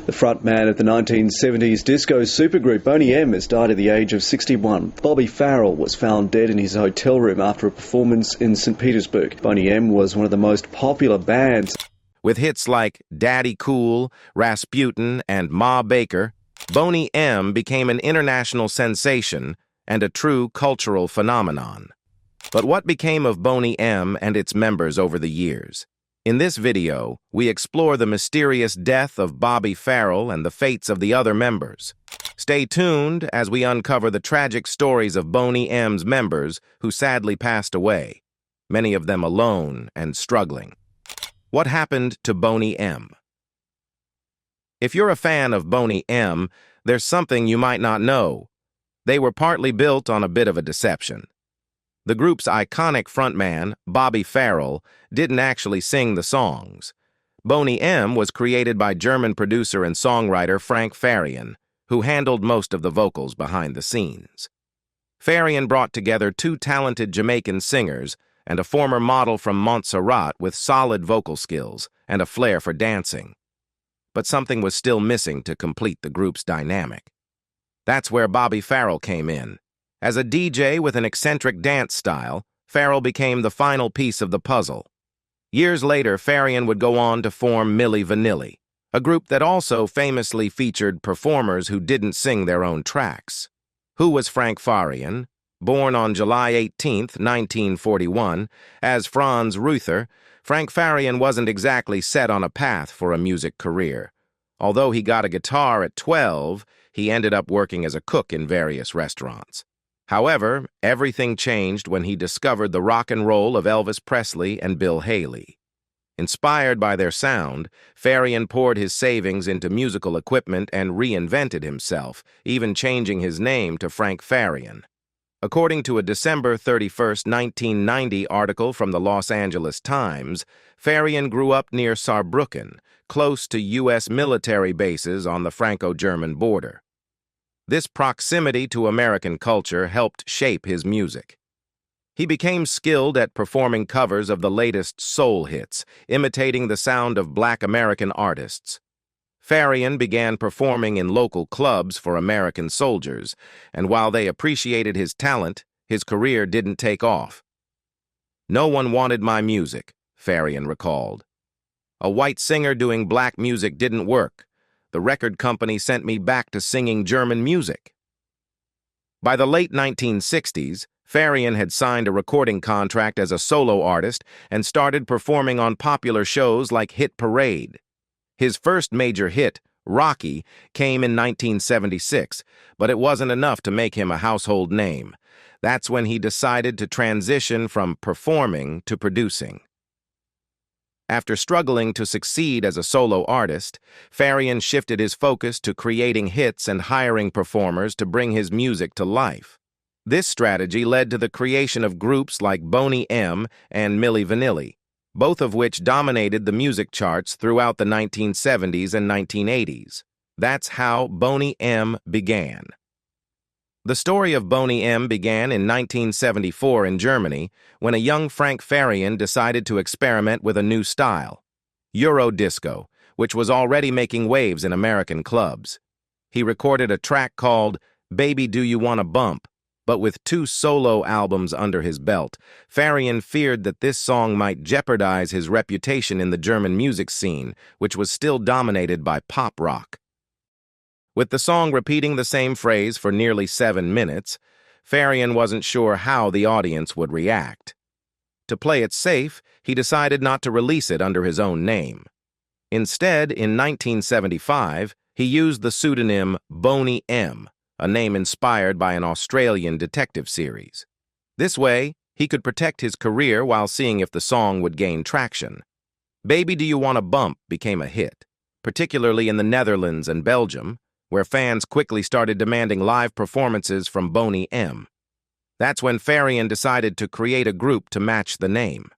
The frontman of the 1970s disco supergroup Boney M has died at the age of 61. Bobby Farrell was found dead in his hotel room after a performance in St. Petersburg. Boney M was one of the most popular bands. With hits like Daddy Cool, Rasputin, and Ma Baker, Boney M became an international sensation and a true cultural phenomenon. But what became of Boney M and its members over the years? In this video, we explore the mysterious death of Bobby Farrell and the fates of the other members. Stay tuned as we uncover the tragic stories of Boney M's members who sadly passed away, many of them alone and struggling. What happened to Boney M? If you're a fan of Boney M, there's something you might not know. They were partly built on a bit of a deception. The group's iconic frontman, Bobby Farrell, didn't actually sing the songs. Boney M was created by German producer and songwriter Frank Farian, who handled most of the vocals behind the scenes. Farian brought together two talented Jamaican singers and a former model from Montserrat with solid vocal skills and a flair for dancing. But something was still missing to complete the group's dynamic. That's where Bobby Farrell came in. As a DJ with an eccentric dance style, Farrell became the final piece of the puzzle. Years later, Farian would go on to form Milli Vanilli, a group that also famously featured performers who didn't sing their own tracks. Who was Frank Farian? Born on July 18, 1941, as Franz Ruther, Frank Farian wasn't exactly set on a path for a music career. Although he got a guitar at 12, he ended up working as a cook in various restaurants. However, everything changed when he discovered the rock and roll of Elvis Presley and Bill Haley. Inspired by their sound, Farian poured his savings into musical equipment and reinvented himself, even changing his name to Frank Farian. According to a December 31, 1990 article from the Los Angeles Times, Farian grew up near Saarbrücken, close to U.S. military bases on the Franco-German border. This proximity to American culture helped shape his music. He became skilled at performing covers of the latest soul hits, imitating the sound of Black American artists. Farian began performing in local clubs for American soldiers, and while they appreciated his talent, his career didn't take off. "No one wanted my music," Farian recalled. "A white singer doing black music didn't work. The record company sent me back to singing German music." By the late 1960s, Farian had signed a recording contract as a solo artist and started performing on popular shows like Hit Parade. His first major hit, Rocky, came in 1976, but it wasn't enough to make him a household name. That's when he decided to transition from performing to producing. After struggling to succeed as a solo artist, Farian shifted his focus to creating hits and hiring performers to bring his music to life. This strategy led to the creation of groups like Boney M and Milli Vanilli, both of which dominated the music charts throughout the 1970s and 1980s. That's how Boney M began. The story of Boney M began in 1974 in Germany when a young Frank Farian decided to experiment with a new style, Euro disco, which was already making waves in American clubs. He recorded a track called Baby Do You Wanna Bump, but with two solo albums under his belt, Farian feared that this song might jeopardize his reputation in the German music scene, which was still dominated by pop rock. With the song repeating the same phrase for nearly 7 minutes, Farian wasn't sure how the audience would react. To play it safe, he decided not to release it under his own name. Instead, in 1975, he used the pseudonym Boney M, a name inspired by an Australian detective series. This way, he could protect his career while seeing if the song would gain traction. Baby Do You Wanna Bump became a hit, particularly in the Netherlands and Belgium, where fans quickly started demanding live performances from Boney M. That's when Farian decided to create a group to match the name.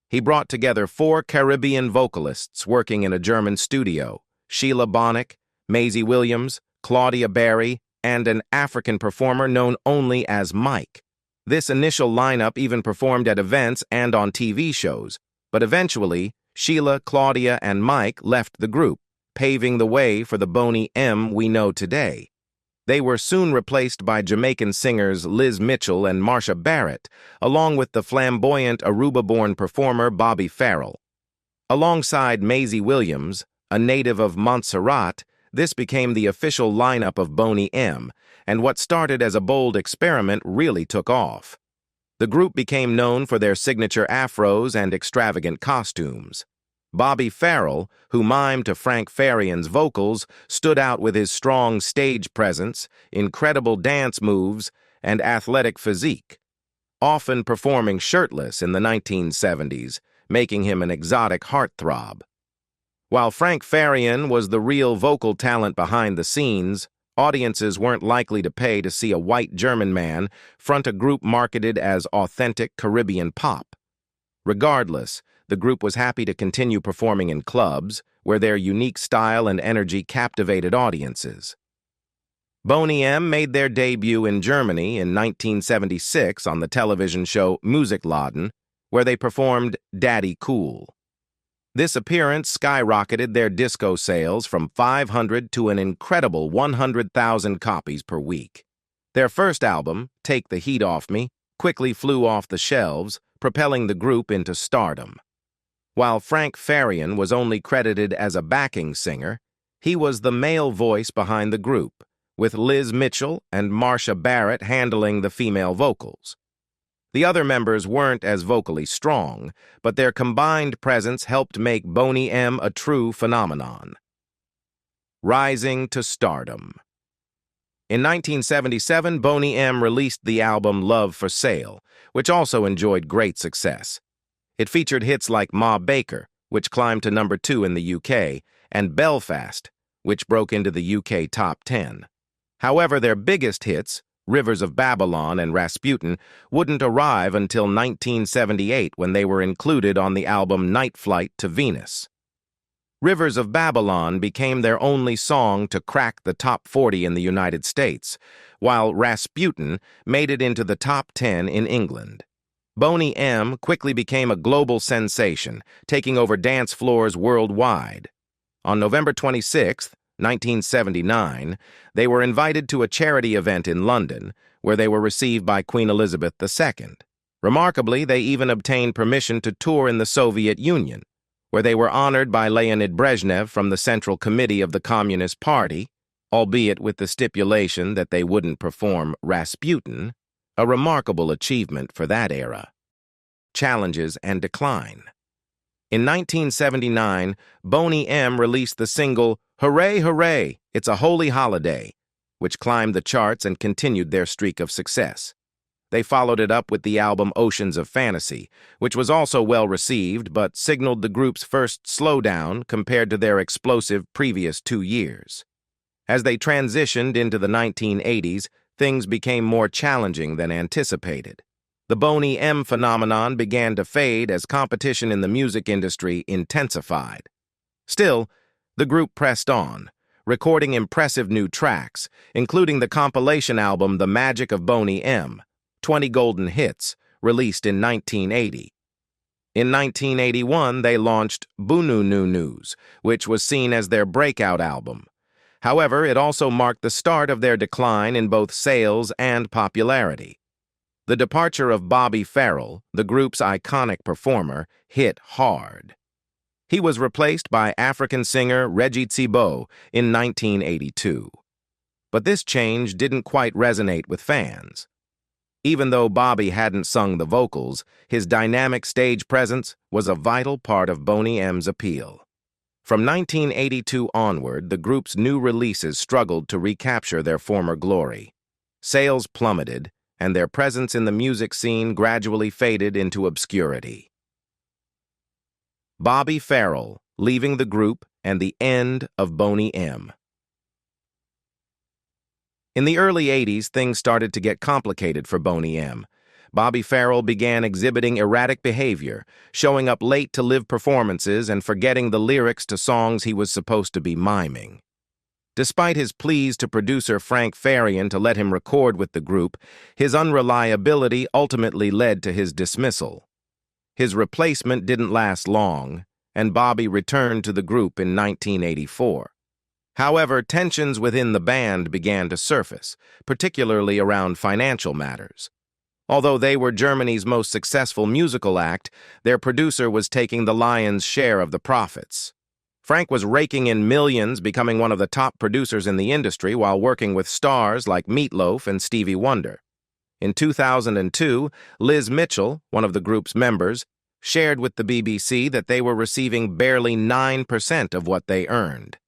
He brought together 4 Caribbean vocalists working in a German studio, Sheila Bonnick, Maisy Williams, Claudia Berry, and an African performer known only as Mike. This initial lineup even performed at events and on TV shows, but eventually, Sheila, Claudia, and Mike left the group, paving the way for the Boney M we know today. They were soon replaced by Jamaican singers Liz Mitchell and Marcia Barrett, along with the flamboyant Aruba-born performer Bobby Farrell. Alongside Maisy Williams, a native of Montserrat, this became the official lineup of Boney M, and what started as a bold experiment really took off. The group became known for their signature afros and extravagant costumes. Bobby Farrell, who mimed to Frank Farian's vocals, stood out with his strong stage presence, incredible dance moves, and athletic physique, often performing shirtless in the 1970s, making him an exotic heartthrob. While Frank Farian was the real vocal talent behind the scenes, audiences weren't likely to pay to see a white German man front a group marketed as authentic Caribbean pop. Regardless, the group was happy to continue performing in clubs, where their unique style and energy captivated audiences. Boney M made their debut in Germany in 1976 on the television show Musikladen, where they performed Daddy Cool. This appearance skyrocketed their disco sales from 500 to an incredible 100,000 copies per week. Their first album, Take the Heat Off Me, quickly flew off the shelves, propelling the group into stardom. While Frank Farian was only credited as a backing singer, he was the male voice behind the group, with Liz Mitchell and Marcia Barrett handling the female vocals. The other members weren't as vocally strong, but their combined presence helped make Boney M a true phenomenon. Rising to stardom. In 1977, Boney M released the album Love for Sale, which also enjoyed great success. It featured hits like Ma Baker, which climbed to number 2 in the UK, and Belfast, which broke into the UK top 10. However, their biggest hits, Rivers of Babylon and Rasputin, wouldn't arrive until 1978 when they were included on the album Night Flight to Venus. Rivers of Babylon became their only song to crack the top 40 in the United States, while Rasputin made it into the top 10 in England. Boney M quickly became a global sensation, taking over dance floors worldwide. On November 26, 1979, they were invited to a charity event in London, where they were received by Queen Elizabeth II. Remarkably, they even obtained permission to tour in the Soviet Union, where they were honored by Leonid Brezhnev from the Central Committee of the Communist Party, albeit with the stipulation that they wouldn't perform Rasputin, a remarkable achievement for that era. Challenges and decline. In 1979, Boney M released the single Hooray, Hooray, It's a Holy Holiday, which climbed the charts and continued their streak of success. They followed it up with the album Oceans of Fantasy, which was also well received but signaled the group's first slowdown compared to their explosive previous 2 years. As they transitioned into the 1980s, things became more challenging than anticipated. The Boney M phenomenon began to fade as competition in the music industry intensified. Still, the group pressed on, recording impressive new tracks, including the compilation album The Magic of Boney M, 20 Golden Hits, released in 1980. In 1981, they launched Bunu Nu News, which was seen as their breakout album. However, it also marked the start of their decline in both sales and popularity. The departure of Bobby Farrell, the group's iconic performer, hit hard. He was replaced by African singer Reggie Thibault in 1982. But this change didn't quite resonate with fans. Even though Bobby hadn't sung the vocals, his dynamic stage presence was a vital part of Boney M's appeal. From 1982 onward, the group's new releases struggled to recapture their former glory. Sales plummeted, and their presence in the music scene gradually faded into obscurity. Bobby Farrell, leaving the group, and the end of Boney M. In the early 80s, things started to get complicated for Boney M. Bobby Farrell began exhibiting erratic behavior, showing up late to live performances and forgetting the lyrics to songs he was supposed to be miming. Despite his pleas to producer Frank Farian to let him record with the group, his unreliability ultimately led to his dismissal. His replacement didn't last long, and Bobby returned to the group in 1984. However, tensions within the band began to surface, particularly around financial matters. Although they were Germany's most successful musical act, their producer was taking the lion's share of the profits. Frank was raking in millions, becoming one of the top producers in the industry while working with stars like Meat Loaf and Stevie Wonder. In 2002, Liz Mitchell, one of the group's members, shared with the BBC that they were receiving barely 9% of what they earned.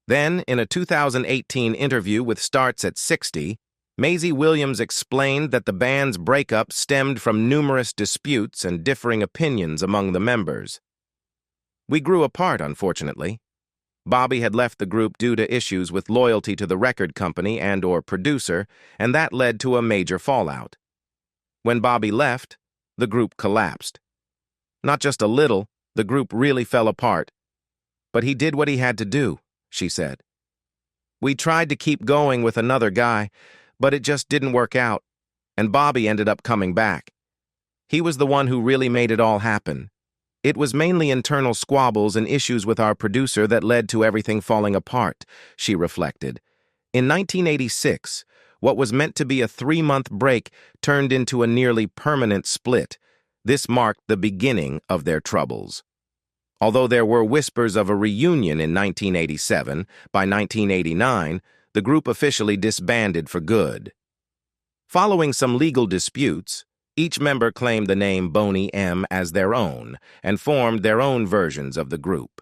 Then, in a 2018 interview with Starts at 60, Maisy Williams explained that the band's breakup stemmed from numerous disputes and differing opinions among the members. "We grew apart, unfortunately. Bobby had left the group due to issues with loyalty to the record company and/or producer, and that led to a major fallout. When Bobby left, the group collapsed. Not just a little, the group really fell apart. But he did what he had to do," she said. "We tried to keep going with another guy, but it just didn't work out, and Bobby ended up coming back. He was the one who really made it all happen. It was mainly internal squabbles and issues with our producer that led to everything falling apart," she reflected. In 1986, what was meant to be a 3-month break turned into a nearly permanent split. This marked the beginning of their troubles. Although there were whispers of a reunion in 1987, by 1989, the group officially disbanded for good. Following some legal disputes, each member claimed the name Boney M as their own and formed their own versions of the group.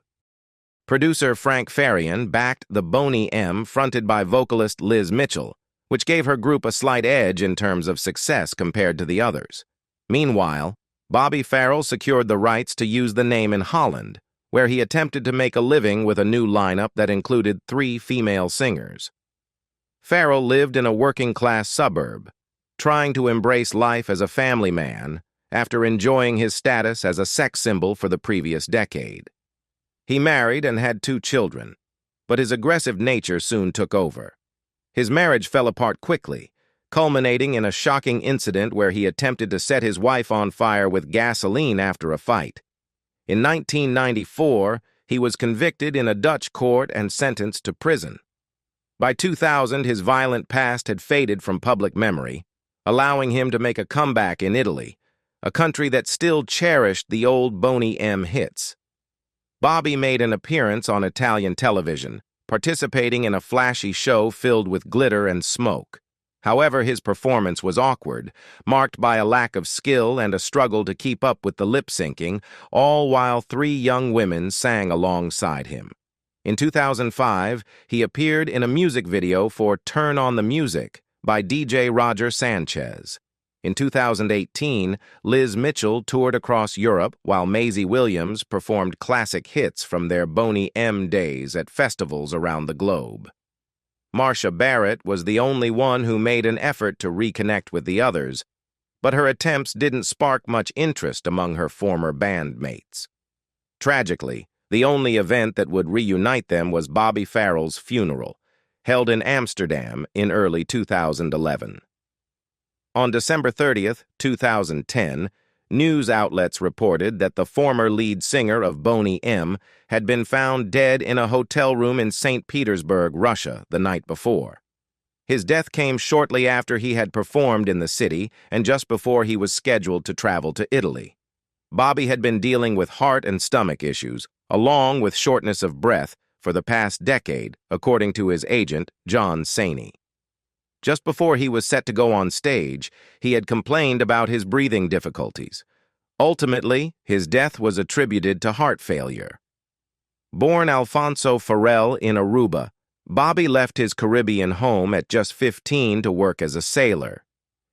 Producer Frank Farian backed the Boney M fronted by vocalist Liz Mitchell, which gave her group a slight edge in terms of success compared to the others. Meanwhile, Bobby Farrell secured the rights to use the name in Holland, where he attempted to make a living with a new lineup that included 3 female singers. Farrell lived in a working-class suburb, trying to embrace life as a family man after enjoying his status as a sex symbol for the previous decade. He married and had 2 children, but his aggressive nature soon took over. His marriage fell apart quickly, culminating in a shocking incident where he attempted to set his wife on fire with gasoline after a fight. In 1994, he was convicted in a Dutch court and sentenced to prison. By 2000, his violent past had faded from public memory, allowing him to make a comeback in Italy, a country that still cherished the old Boney M hits. Bobby made an appearance on Italian television, participating in a flashy show filled with glitter and smoke. However, his performance was awkward, marked by a lack of skill and a struggle to keep up with the lip-syncing, all while 3 young women sang alongside him. In 2005, he appeared in a music video for Turn on the Music by DJ Roger Sanchez. In 2018, Liz Mitchell toured across Europe while Maisy Williams performed classic hits from their Boney M days at festivals around the globe. Marcia Barrett was the only one who made an effort to reconnect with the others, but her attempts didn't spark much interest among her former bandmates. Tragically, the only event that would reunite them was Bobby Farrell's funeral, held in Amsterdam in early 2011. On December 30th, 2010, news outlets reported that the former lead singer of Boney M had been found dead in a hotel room in St. Petersburg, Russia, the night before. His death came shortly after he had performed in the city and just before he was scheduled to travel to Italy. Bobby had been dealing with heart and stomach issues, along with shortness of breath, for the past decade, according to his agent, John Saney. Just before he was set to go on stage, he had complained about his breathing difficulties. Ultimately, his death was attributed to heart failure. Born Alfonso Farrell in Aruba, Bobby left his Caribbean home at just 15 to work as a sailor.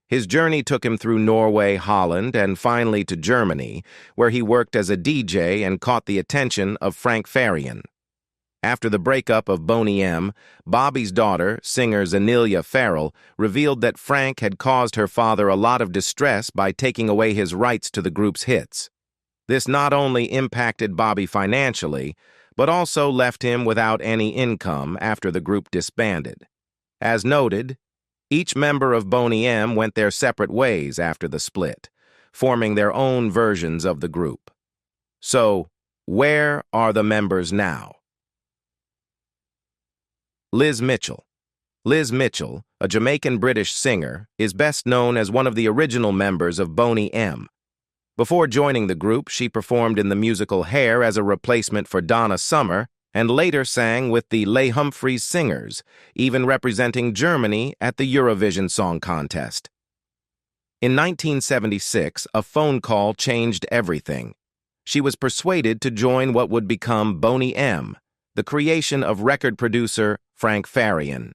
His journey took him through Norway, Holland, and finally to Germany, where he worked as a DJ and caught the attention of Frank Farian. After the breakup of Boney M, Bobby's daughter, singer Zenelia Farrell, revealed that Frank had caused her father a lot of distress by taking away his rights to the group's hits. This not only impacted Bobby financially, but also left him without any income after the group disbanded. As noted, each member of Boney M went their separate ways after the split, forming their own versions of the group. So, where are the members now? Liz Mitchell. Liz Mitchell, a Jamaican-British singer, is best known as one of the original members of Boney M. Before joining the group, she performed in the musical Hair as a replacement for Donna Summer and later sang with the Les Humphreys Singers, even representing Germany at the Eurovision Song Contest. In 1976, a phone call changed everything. She was persuaded to join what would become Boney M, the creation of record producer Frank Farian.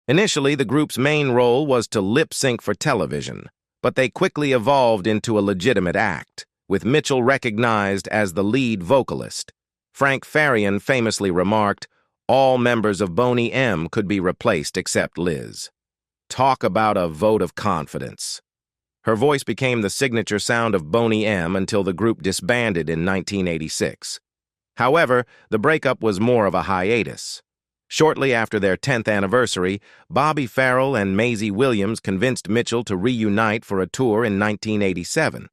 Initially, the group's main role was to lip-sync for television, but they quickly evolved into a legitimate act, with Mitchell recognized as the lead vocalist. Frank Farian famously remarked, "All members of Boney M could be replaced except Liz." Talk about a vote of confidence. Her voice became the signature sound of Boney M until the group disbanded in 1986. However, the breakup was more of a hiatus. Shortly after their 10th anniversary, Bobby Farrell and Maisy Williams convinced Mitchell to reunite for a tour in 1987.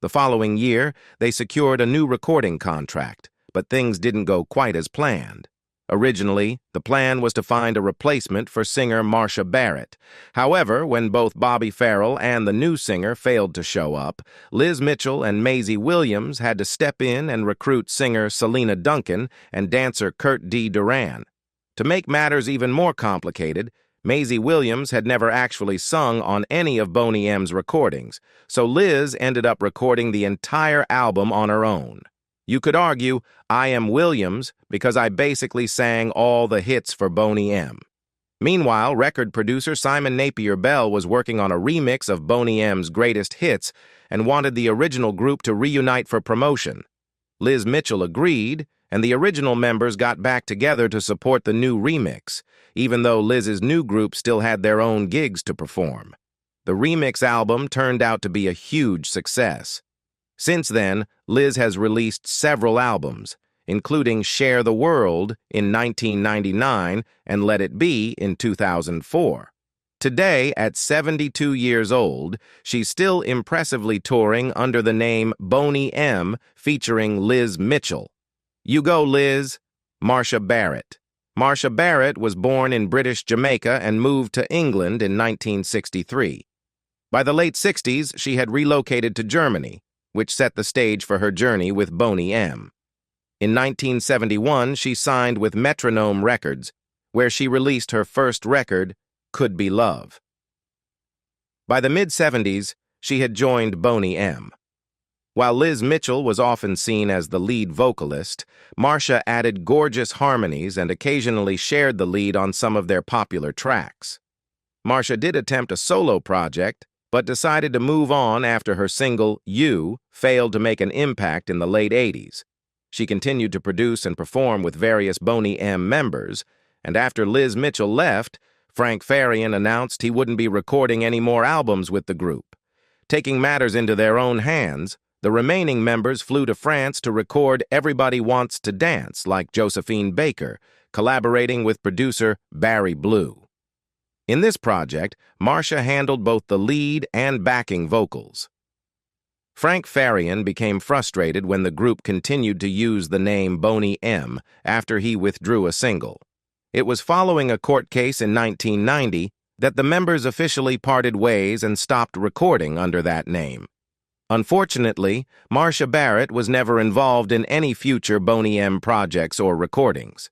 The following year, they secured a new recording contract, but things didn't go quite as planned. Originally, the plan was to find a replacement for singer Marcia Barrett. However, when both Bobby Farrell and the new singer failed to show up, Liz Mitchell and Maisy Williams had to step in and recruit singer Selena Duncan and dancer Kurt D. Duran. To make matters even more complicated, Maisy Williams had never actually sung on any of Boney M's recordings, so Liz ended up recording the entire album on her own. You could argue, I am Williams because I basically sang all the hits for Boney M. Meanwhile, record producer Simon Napier Bell was working on a remix of Boney M's greatest hits and wanted the original group to reunite for promotion. Liz Mitchell agreed, and the original members got back together to support the new remix, even though Liz's new group still had their own gigs to perform. The remix album turned out to be a huge success. Since then, Liz has released several albums, including Share the World in 1999 and Let It Be in 2004. Today, at 72 years old, she's still impressively touring under the name Boney M, featuring Liz Mitchell. You go, Liz. Marcia Barrett. Marcia Barrett was born in British Jamaica and moved to England in 1963. By the late 60s, she had relocated to Germany, which set the stage for her journey with Boney M. In 1971, she signed with Metronome Records, where she released her first record, Could Be Love. By the mid-70s, she had joined Boney M. While Liz Mitchell was often seen as the lead vocalist, Marcia added gorgeous harmonies and occasionally shared the lead on some of their popular tracks. Marcia did attempt a solo project, but decided to move on after her single, You, failed to make an impact in the late 80s. She continued to produce and perform with various Boney M members, and after Liz Mitchell left, Frank Farian announced he wouldn't be recording any more albums with the group. Taking matters into their own hands, the remaining members flew to France to record Everybody Wants to Dance, like Josephine Baker, collaborating with producer Barry Blue. In this project, Marcia handled both the lead and backing vocals. Frank Farian became frustrated when the group continued to use the name Boney M after he withdrew a single. It was following a court case in 1990 that the members officially parted ways and stopped recording under that name. Unfortunately, Marcia Barrett was never involved in any future Boney M projects or recordings.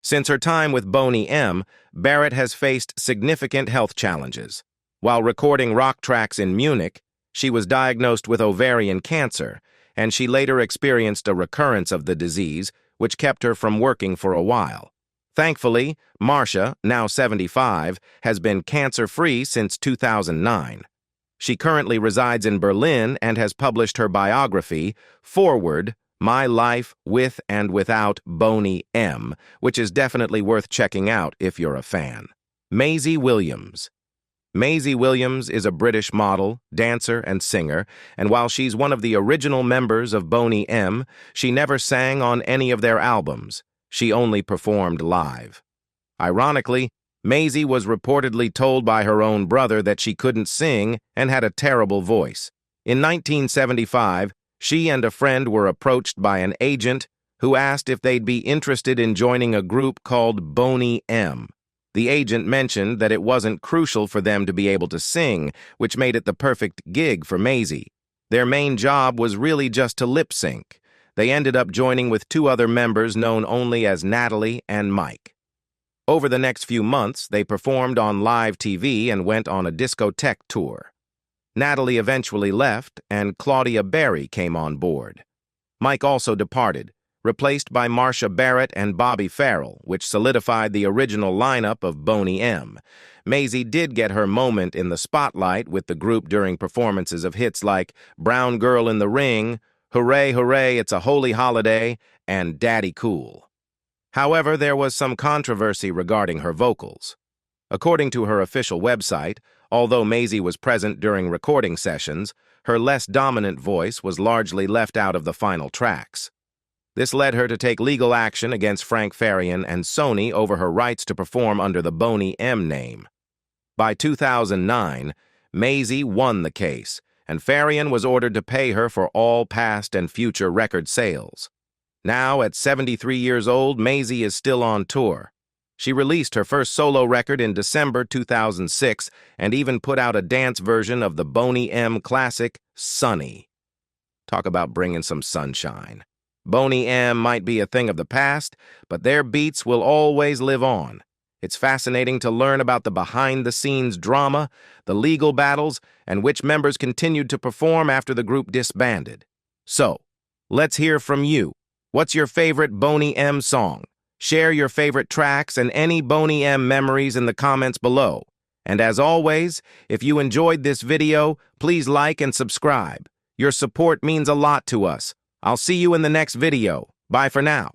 Since her time with Boney M, Barrett has faced significant health challenges. While recording rock tracks in Munich, she was diagnosed with ovarian cancer, and she later experienced a recurrence of the disease, which kept her from working for a while. Thankfully, Marcia, now 75, has been cancer-free since 2009. She currently resides in Berlin and has published her biography, Forward, My Life with and Without Boney M, which is definitely worth checking out if you're a fan. Maisy Williams. Maisy Williams is a British model, dancer, and singer, and while she's one of the original members of Boney M, she never sang on any of their albums. She only performed live. Ironically, Maisy was reportedly told by her own brother that she couldn't sing and had a terrible voice. In 1975, she and a friend were approached by an agent who asked if they'd be interested in joining a group called Boney M. The agent mentioned that it wasn't crucial for them to be able to sing, which made it the perfect gig for Maisy. Their main job was really just to lip sync. They ended up joining with two other members known only as Natalie and Mike. Over the next few months, they performed on live TV and went on a discotheque tour. Natalie eventually left, and Claudia Berry came on board. Mike also departed, replaced by Marcia Barrett and Bobby Farrell, which solidified the original lineup of Boney M. Maisy did get her moment in the spotlight with the group during performances of hits like Brown Girl in the Ring, Hooray, Hooray, It's a Holy Holiday, and Daddy Cool. However, there was some controversy regarding her vocals. According to her official website, although Maisy was present during recording sessions, her less dominant voice was largely left out of the final tracks. This led her to take legal action against Frank Farian and Sony over her rights to perform under the Boney M name. By 2009, Maisy won the case, and Farian was ordered to pay her for all past and future record sales. Now, at 73 years old, Maisy is still on tour. She released her first solo record in December 2006 and even put out a dance version of the Boney M classic, Sunny. Talk about bringing some sunshine. Boney M might be a thing of the past, but their beats will always live on. It's fascinating to learn about the behind-the-scenes drama, the legal battles, and which members continued to perform after the group disbanded. So, let's hear from you. What's your favorite Boney M song? Share your favorite tracks and any Boney M memories in the comments below. And as always, if you enjoyed this video, please like and subscribe. Your support means a lot to us. I'll see you in the next video. Bye for now.